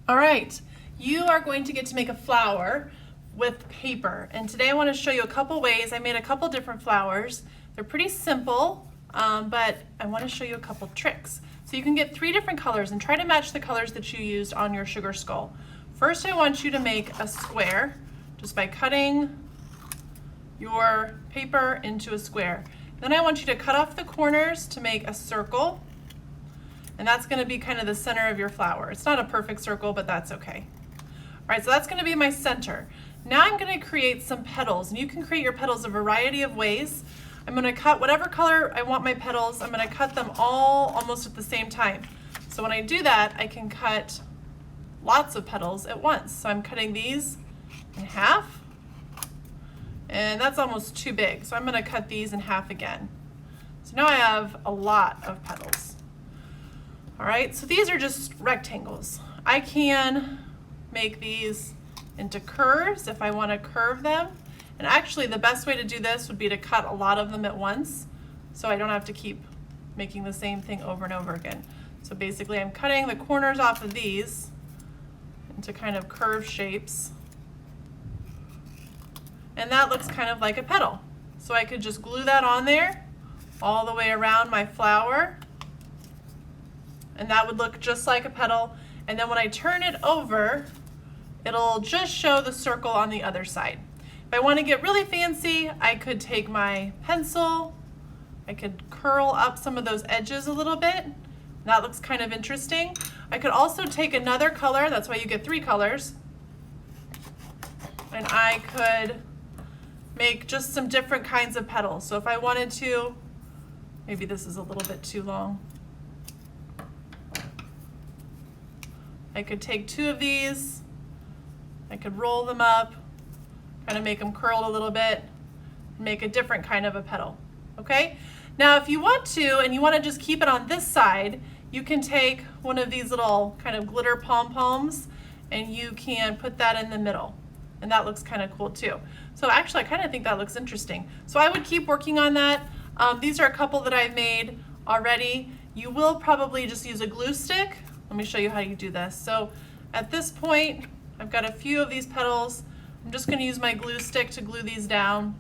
All right, you are going to get to make a flower with paper. And today I want to show you a couple ways. I made a couple different flowers. They're pretty simple, but I want to show you a couple tricks. So you can get 3 different colors and try to match the colors that you used on your sugar skull. First, I want you to make a square just by cutting your paper into a square. Then I want you to cut off the corners to make a circle. And that's going to be kind of the center of your flower. It's not a perfect circle, but that's okay. All right, so that's going to be my center. Now I'm going to create some petals, and you can create your petals a variety of ways. I'm going to cut whatever color I want my petals. I'm going to cut them all almost at the same time. So when I do that, I can cut lots of petals at once. So I'm cutting these in half, and that's almost too big. So I'm going to cut these in half again. So now I have a lot of petals. All right, so these are just rectangles. I can make these into curves if I want to curve them. And actually the best way to do this would be to cut a lot of them at once so I don't have to keep making the same thing over and over again. So basically I'm cutting the corners off of these into kind of curved shapes. And that looks kind of like a petal. So I could just glue that on there all the way around my flower. And that would look just like a petal. And then when I turn it over, it'll just show the circle on the other side. If I want to get really fancy, I could take my pencil, I could curl up some of those edges a little bit. That looks kind of interesting. I could also take another color, that's why you get 3 colors, and I could make just some different kinds of petals. So if I wanted to, maybe this is a little bit too long. I could take 2 of these, I could roll them up, kind of make them curled a little bit, make a different kind of a petal, okay? Now if you want to, and you want to just keep it on this side, you can take one of these little kind of glitter pom-poms and you can put that in the middle. And that looks kind of cool too. So actually I kind of think that looks interesting. So I would keep working on that. These are a couple that I've made already. You will probably just use a glue stick. Let me show you how you do this. So at this point, I've got a few of these petals. I'm just going to use my glue stick to glue these down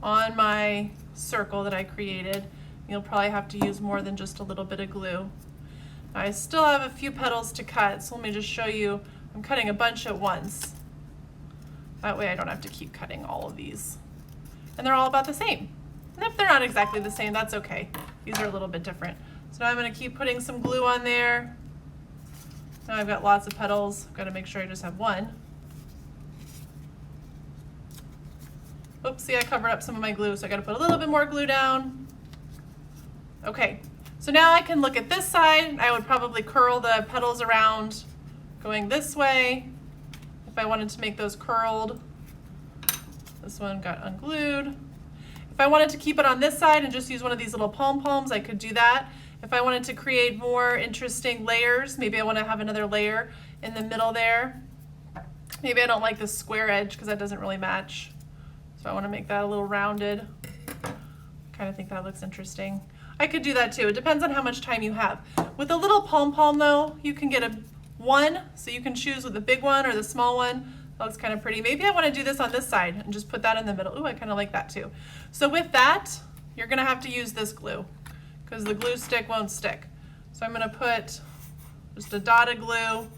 on my circle that I created. You'll probably have to use more than just a little bit of glue. I still have a few petals to cut, so let me just show you. I'm cutting a bunch at once. That way I don't have to keep cutting all of these. And they're all about the same. And if they're not exactly the same, that's okay. These are a little bit different. So now I'm going to keep putting some glue on there. Now I've got lots of petals. I've got to make sure I just have one. Oops, see, I covered up some of my glue, so I got to put a little bit more glue down. Okay, so now I can look at this side. I would probably curl the petals around going this way if I wanted to make those curled. This one got unglued. If I wanted to keep it on this side and just use one of these little pom-poms, I could do that. If I wanted to create more interesting layers, maybe I want to have another layer in the middle there. Maybe I don't like this square edge because that doesn't really match. So I want to make that a little rounded. Kind of think that looks interesting. I could do that too. It depends on how much time you have. With a little pom-pom though, you can get a 1, so you can choose with the big one or the small one. That looks kind of pretty. Maybe I want to do this on this side and just put that in the middle. Ooh, I kind of like that too. So with that, you're going to have to use this glue because the glue stick won't stick. So I'm going to put just a dot of glue.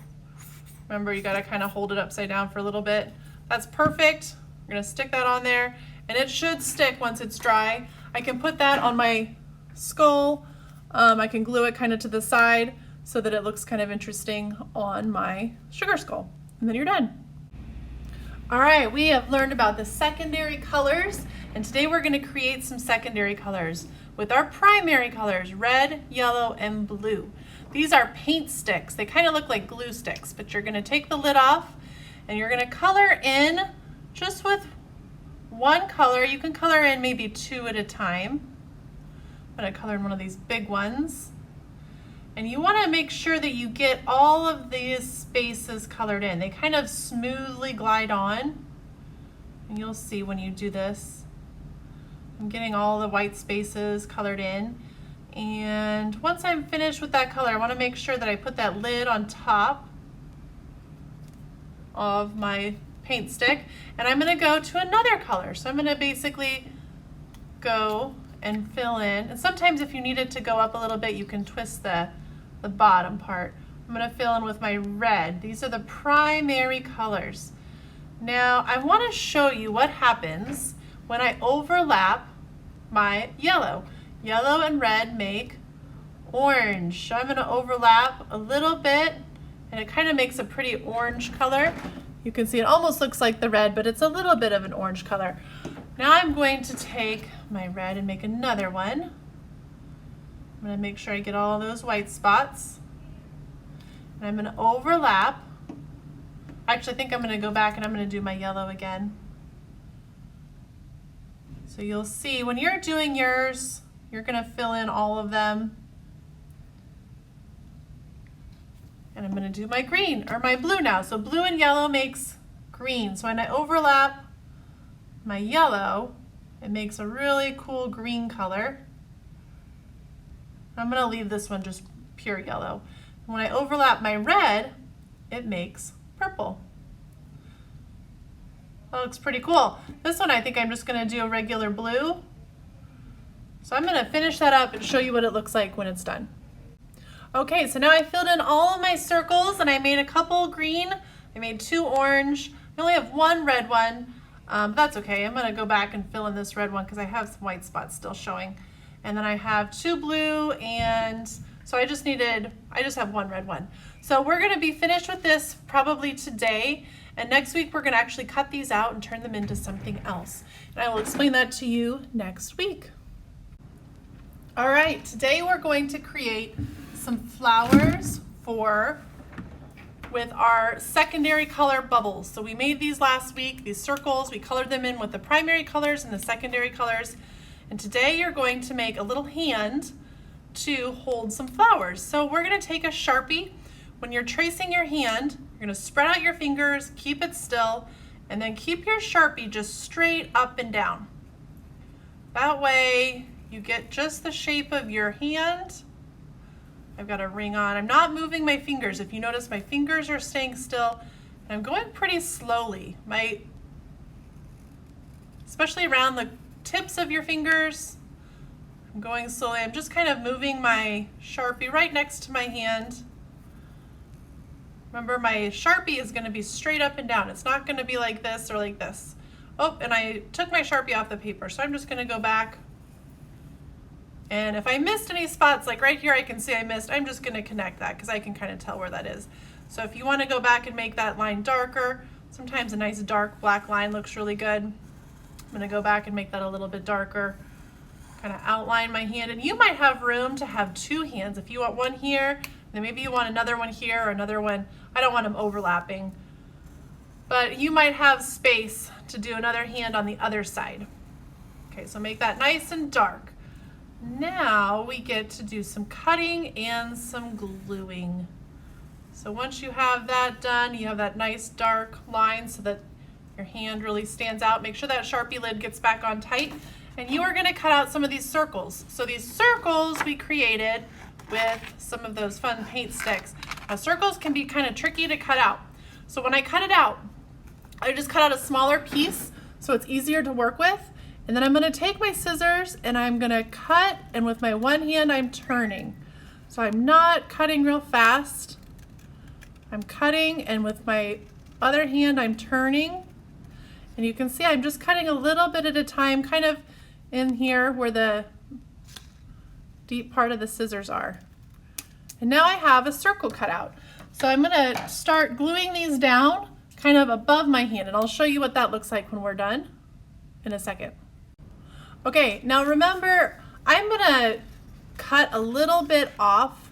Remember, you got to kind of hold it upside down for a little bit. That's perfect. We're going to stick that on there, and it should stick once it's dry. I can put that on my skull. I can glue it kind of to the side so that it looks kind of interesting on my sugar skull. And then you're done. All right, we have learned about the secondary colors, and today we're going to create some secondary colors with our primary colors, red, yellow, and blue. These are paint sticks. They kind of look like glue sticks, but you're going to take the lid off and you're going to color in just with one color. You can color in maybe 2 at a time. I'm going to color in one of these big ones. And you want to make sure that you get all of these spaces colored in. They kind of smoothly glide on. And you'll see when you do this. I'm getting all the white spaces colored in. And once I'm finished with that color, I want to make sure that I put that lid on top of my paint stick, and I'm gonna go to another color. So I'm gonna basically go and fill in, and sometimes if you need it to go up a little bit, you can twist the bottom part. I'm gonna fill in with my red. These are the primary colors. Now I wanna show you what happens when I overlap my yellow. Yellow and red make orange. So I'm gonna overlap a little bit, and it kind of makes a pretty orange color. You can see it almost looks like the red, but it's a little bit of an orange color. Now I'm going to take my red and make another one. I'm gonna make sure I get all those white spots. And I'm gonna overlap. Actually, I think I'm gonna go back and I'm gonna do my yellow again. So you'll see when you're doing yours, you're gonna fill in all of them. And I'm gonna do my green, or my blue now. So blue and yellow makes green. So when I overlap my yellow, it makes a really cool green color. I'm gonna leave this one just pure yellow. And when I overlap my red, it makes purple. That looks pretty cool. This one I think I'm just gonna do a regular blue. So I'm gonna finish that up and show you what it looks like when it's done. Okay, so now I filled in all of my circles and I made a couple green, I made 2 orange. I only have 1 red one, but that's okay. I'm gonna go back and fill in this red one because I have some white spots still showing. And then I have 2 blue, and so I just have 1 red one. So we're gonna be finished with this probably today, and next week we're gonna actually cut these out and turn them into something else. And I will explain that to you next week. All right, today we're going to create some flowers with our secondary color bubbles. So we made these last week, these circles, we colored them in with the primary colors and the secondary colors. And today you're going to make a little hand to hold some flowers. So we're gonna take a Sharpie. When you're tracing your hand, you're gonna spread out your fingers, keep it still, and then keep your Sharpie just straight up and down. That way you get just the shape of your hand. I've got a ring on. I'm not moving my fingers. If you notice, my fingers are staying still, and I'm going pretty slowly. Especially around the tips of your fingers, I'm going slowly. I'm just kind of moving my Sharpie right next to my hand. Remember, my Sharpie is gonna be straight up and down. It's not gonna be like this or like this. Oh, and I took my Sharpie off the paper, so I'm just gonna go back. And if I missed any spots, like right here I can see I missed, I'm just gonna connect that because I can kind of tell where that is. So if you wanna go back and make that line darker, sometimes a nice dark black line looks really good. I'm gonna go back and make that a little bit darker, kind of outline my hand. And you might have room to have 2 hands. If you want one here, then maybe you want another one here or another one. I don't want them overlapping. But you might have space to do another hand on the other side. Okay, so make that nice and dark. Now we get to do some cutting and some gluing. So once you have that done, you have that nice dark line so that your hand really stands out. Make sure that Sharpie lid gets back on tight. And you are gonna cut out some of these circles. So these circles we created with some of those fun paint sticks. Now circles can be kind of tricky to cut out. So when I cut it out, I just cut out a smaller piece so it's easier to work with. And then I'm gonna take my scissors and I'm gonna cut, and with my one hand I'm turning. So I'm not cutting real fast. I'm cutting, and with my other hand I'm turning. And you can see I'm just cutting a little bit at a time, kind of in here where the deep part of the scissors are. And now I have a circle cut out. So I'm gonna start gluing these down kind of above my hand, and I'll show you what that looks like when we're done in a second. Okay, now remember, I'm gonna cut a little bit off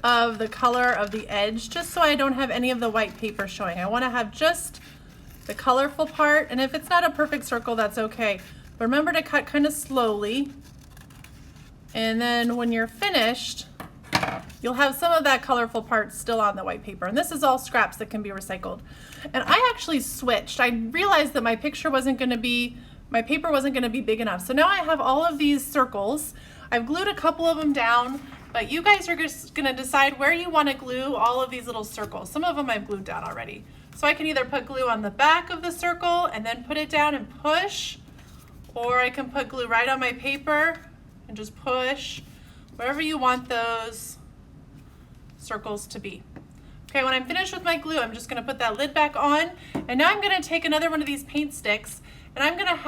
of the color of the edge just so I don't have any of the white paper showing. I wanna have just the colorful part, and if it's not a perfect circle, that's okay. But remember to cut kind of slowly, and then when you're finished, you'll have some of that colorful part still on the white paper. And this is all scraps that can be recycled. And I actually switched. I realized that my paper wasn't gonna be big enough. So now I have all of these circles. I've glued a couple of them down, But you guys are just gonna decide where you wanna glue all of these little circles. Some of them I've glued down already. So I can either put glue on the back of the circle and then put it down and push, or I can put glue right on my paper and just push, wherever you want those circles to be. Okay, when I'm finished with my glue, I'm just gonna put that lid back on, and now I'm gonna take another one of these paint sticks, and I'm gonna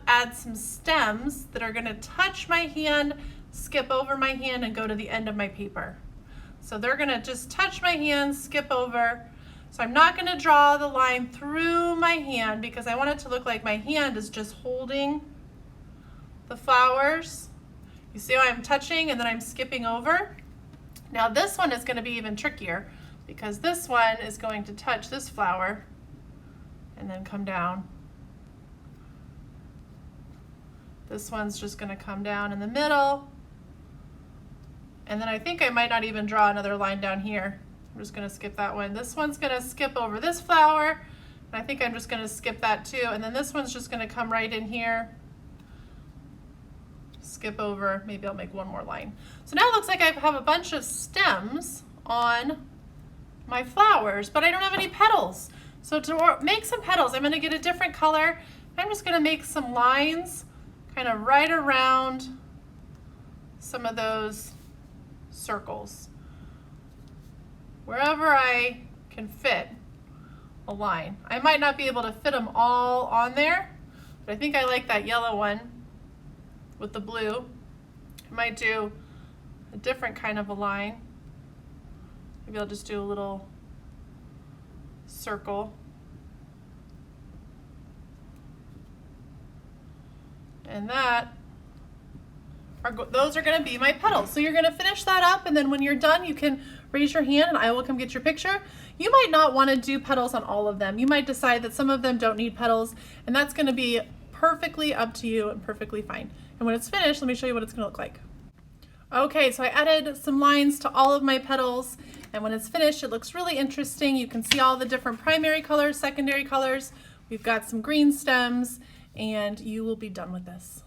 add some stems that are gonna touch my hand, skip over my hand, and go to the end of my paper. So they're gonna just touch my hand, skip over. So I'm not gonna draw the line through my hand because I want it to look like my hand is just holding the flowers. You see how I'm touching and then I'm skipping over? Now this one is gonna be even trickier because this one is going to touch this flower and then come down. This one's just gonna come down in the middle. And then I think I might not even draw another line down here. I'm just gonna skip that one. This one's gonna skip over this flower. And I think I'm just gonna skip that too. And then this one's just gonna come right in here. Skip over, maybe I'll make one more line. So now it looks like I have a bunch of stems on my flowers, but I don't have any petals. So to make some petals, I'm gonna get a different color. I'm just gonna make some lines kind of right around some of those circles. Wherever I can fit a line. I might not be able to fit them all on there, but I think I like that yellow one with the blue. I might do a different kind of a line. Maybe I'll just do a little circle. And those are gonna be my petals. So you're gonna finish that up, and then when you're done, you can raise your hand and I will come get your picture. You might not wanna do petals on all of them. You might decide that some of them don't need petals, and that's gonna be perfectly up to you and perfectly fine. And when it's finished, let me show you what it's gonna look like. Okay, so I added some lines to all of my petals, and when it's finished, it looks really interesting. You can see all the different primary colors, secondary colors. We've got some green stems, and you will be done with this.